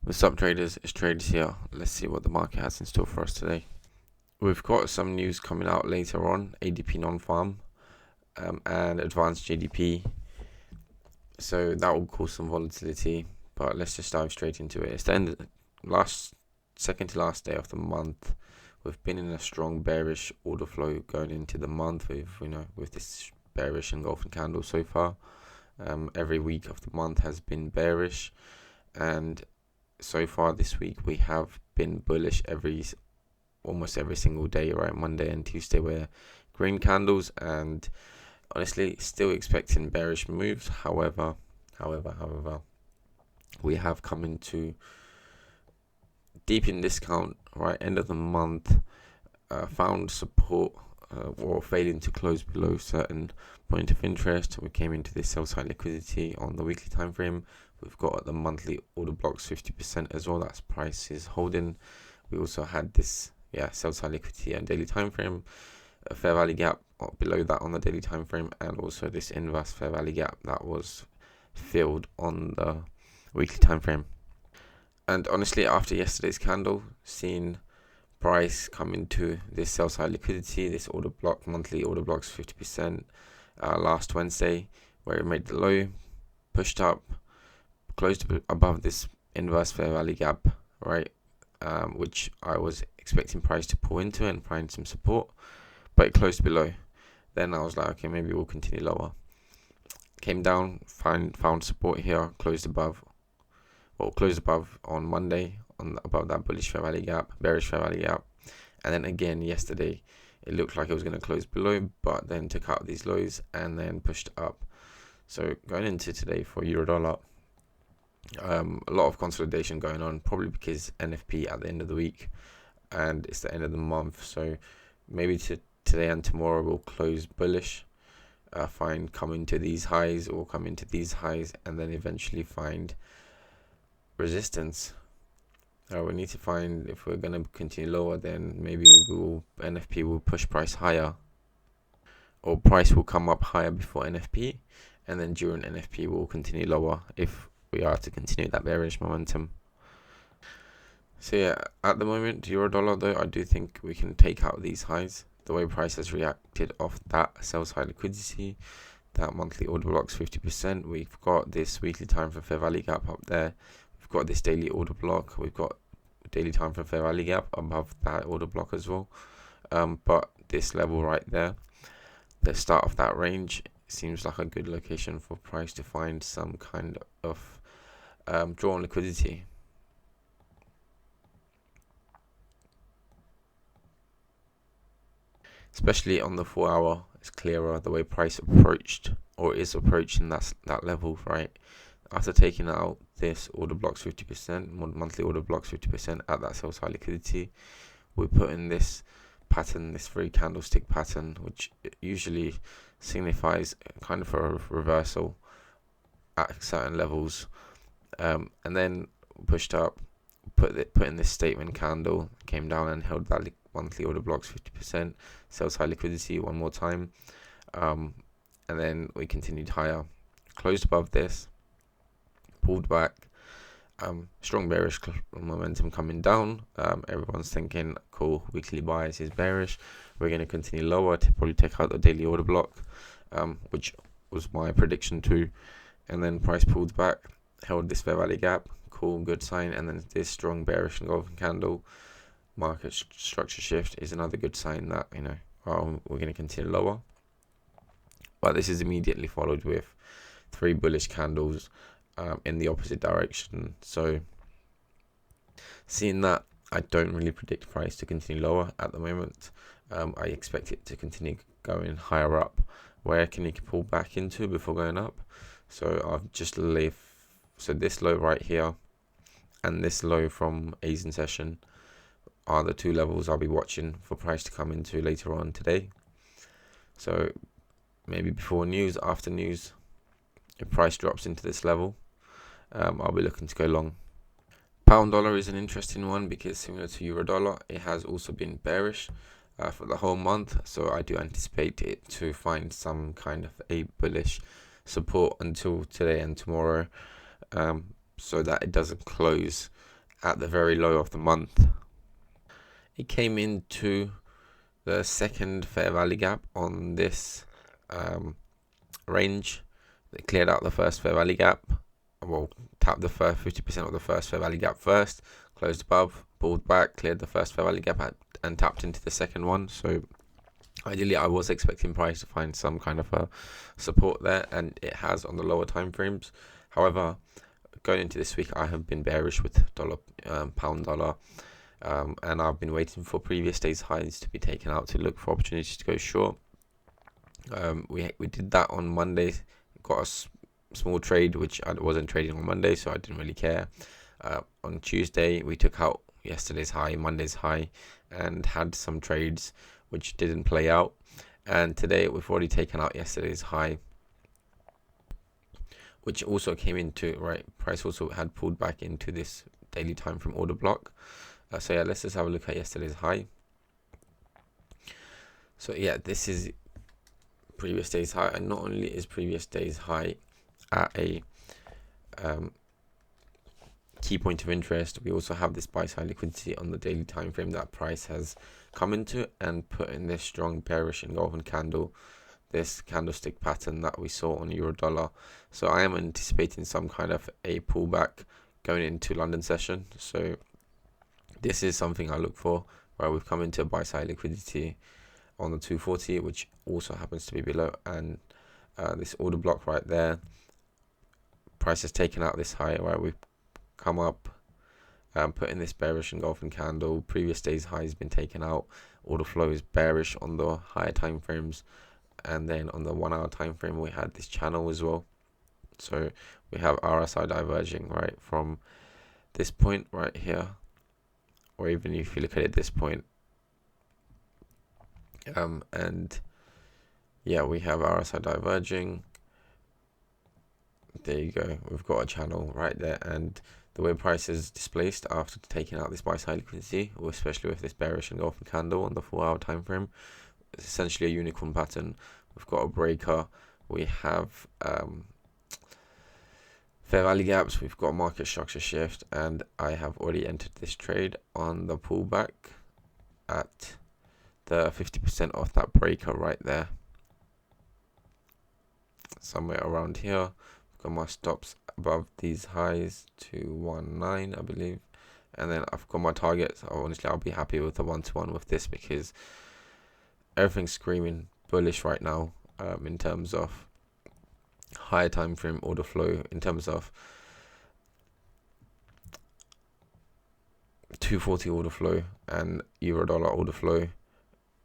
What's up, traders? It's Traders here. Let's see what the market has in store for us today. We've got some news coming out later on, ADP non-farm and advanced GDP. So that will cause some volatility, but let's just dive straight into it. It's the second to last day of the month. We've been in a strong bearish order flow going into the month with this bearish engulfing candle so far. Every week of the month has been bearish, and so far this week we have been bullish almost every single day, right? Monday and Tuesday were green candles, and honestly still expecting bearish moves. However, we have come into deep in discount, right? End of the month, found support or failing to close below certain point of interest. We came into this sell side liquidity on the weekly time frame. We've got the monthly order blocks 50% as well. That's price is holding. We also had this sell side liquidity on daily time frame, a fair value gap below that on the daily time frame, and also this inverse fair value gap that was filled on the weekly time frame. And honestly, after yesterday's candle, seeing price come into this sell side liquidity, this order block, monthly order blocks 50% last Wednesday, where it made the low, pushed up, closed above this inverse fair value gap, right? Which I was expecting price to pull into and find some support, but it closed below. Then I was like, okay, maybe we'll continue lower. Came down, found support here, closed above on Monday above that bearish fair value gap, and then again yesterday it looked like it was going to close below, but then took out these lows and then pushed up. So going into today for euro dollar, a lot of consolidation going on, probably because NFP at the end of the week and it's the end of the month, so maybe today and tomorrow we'll close bullish, come into these highs and then eventually find resistance. We need to find, if we're going to continue lower, then maybe NFP will push price higher, or price will come up higher before NFP, and then during NFP will continue lower if we are to continue that bearish momentum. So yeah, at the moment, euro dollar though, I do think we can take out these highs. The way price has reacted off that sell side liquidity, that monthly order blocks 50%. We've got this weekly time for fair value gap up there. We've got this daily order block. We've got daily time for fair value gap above that order block as well. But this level right there, the start of that range, seems like a good location for price to find some kind of drawn liquidity. Especially on the 4 hour, it's clearer the way price approached or is approaching that level, right? After taking out this order blocks 50%, monthly order blocks 50% at that sell side liquidity, we put in this pattern, this 3 candlestick pattern, which usually signifies kind of a reversal at certain levels, and then pushed up, put in this statement candle, came down and held that monthly order blocks 50% sell side liquidity one more time, and then we continued higher, closed above this, pulled back, strong bearish momentum coming down. Everyone's thinking, cool, weekly bias is bearish, we're going to continue lower to probably take out the daily order block, which was my prediction too. And then price pulled back, held this fair value gap, cool, good sign. And then this strong bearish engulfing candle, market structure shift, is another good sign that we're going to continue lower. But this is immediately followed with 3 bullish candles in the opposite direction. So seeing that, I don't really predict price to continue lower at the moment. I expect it to continue going higher up. Where can it pull back into before going up? So I've just left, so this low right here and this low from Asian session are the 2 levels I'll be watching for price to come into later on today. So maybe before news, after news, if price drops into this level, I'll be looking to go long. Pound dollar is an interesting one because similar to euro dollar, it has also been bearish for the whole month. So I do anticipate it to find some kind of a bullish support until today and tomorrow. so that it doesn't close at the very low of the month. It came into the second fair value gap on this range. It cleared out the first fair value gap. Well, tapped the first 50% of the first fair value gap first, closed above, pulled back, cleared the first fair value gap and tapped into the second one. So ideally, I was expecting price to find some kind of a support there, and it has on the lower time frames. However, going into this week, I have been bearish with pound dollar, and I've been waiting for previous day's highs to be taken out to look for opportunities to go short. We did that on Monday, got a small trade, which I wasn't trading on Monday, so I didn't really care. On Tuesday, we took out yesterday's high, Monday's high, and had some trades which didn't play out. And today we've already taken out yesterday's high, which also came into, right, price also had pulled back into this daily time frame order block. So yeah, let's just have a look at yesterday's high. So yeah, this is previous day's high, and not only is previous day's high at a key point of interest, we also have this buy side liquidity on the daily time frame that price has come into and put in this strong bearish engulfing candle, this candlestick pattern that we saw on euro dollar. So I am anticipating some kind of a pullback going into London session. So this is something I look for, where we've come into a buy side liquidity on the 240, which also happens to be below, and this order block right there, price has taken out this high, where we've come up, put in this bearish engulfing candle. Previous day's high has been taken out. Order flow is bearish on the higher time frames, and then on the 1 hour time frame we had this channel as well. So we have RSI diverging right from this point right here, or even if you look at it this point, and yeah, we have RSI diverging. There you go, we've got a channel right there, and the way price is displaced after taking out this buy side liquidity, or especially with this bearish engulfing candle on the 4 hour time frame, it's essentially a unicorn pattern. We've got a breaker, we have fair value gaps, we've got market structure shift, and I have already entered this trade on the pullback at the 50% off that breaker right there, somewhere around here. I've got my stops above these highs to 1.9, I believe, and then I've got my targets. Honestly, I'll be happy with the 1-to-1 with this, because everything's screaming bullish right now, in terms of higher time frame order flow, in terms of 240 order flow and euro dollar order flow.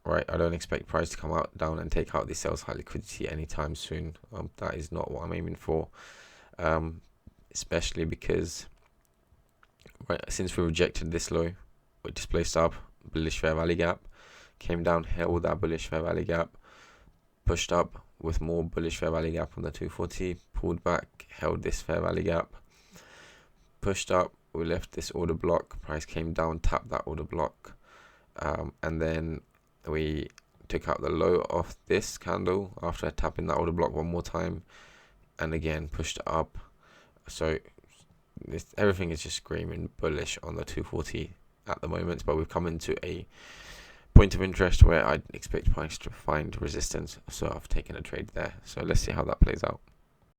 Right, I don't expect price to come out down and take out the sales high liquidity anytime soon. That is not what I'm aiming for, especially because right, since we rejected this low, we displaced up bullish fair value gap, came down, held that bullish fair value gap, pushed up with more bullish fair value gap on the 240, pulled back, held this fair value gap, pushed up, we left this order block, price came down, tapped that order block, and then we took out the low of this candle after tapping that order block one more time, and again pushed it up. So everything is just screaming bullish on the 240 at the moment, but we've come into a point of interest where I expect price to find resistance, so I've taken a trade there. So let's see how that plays out.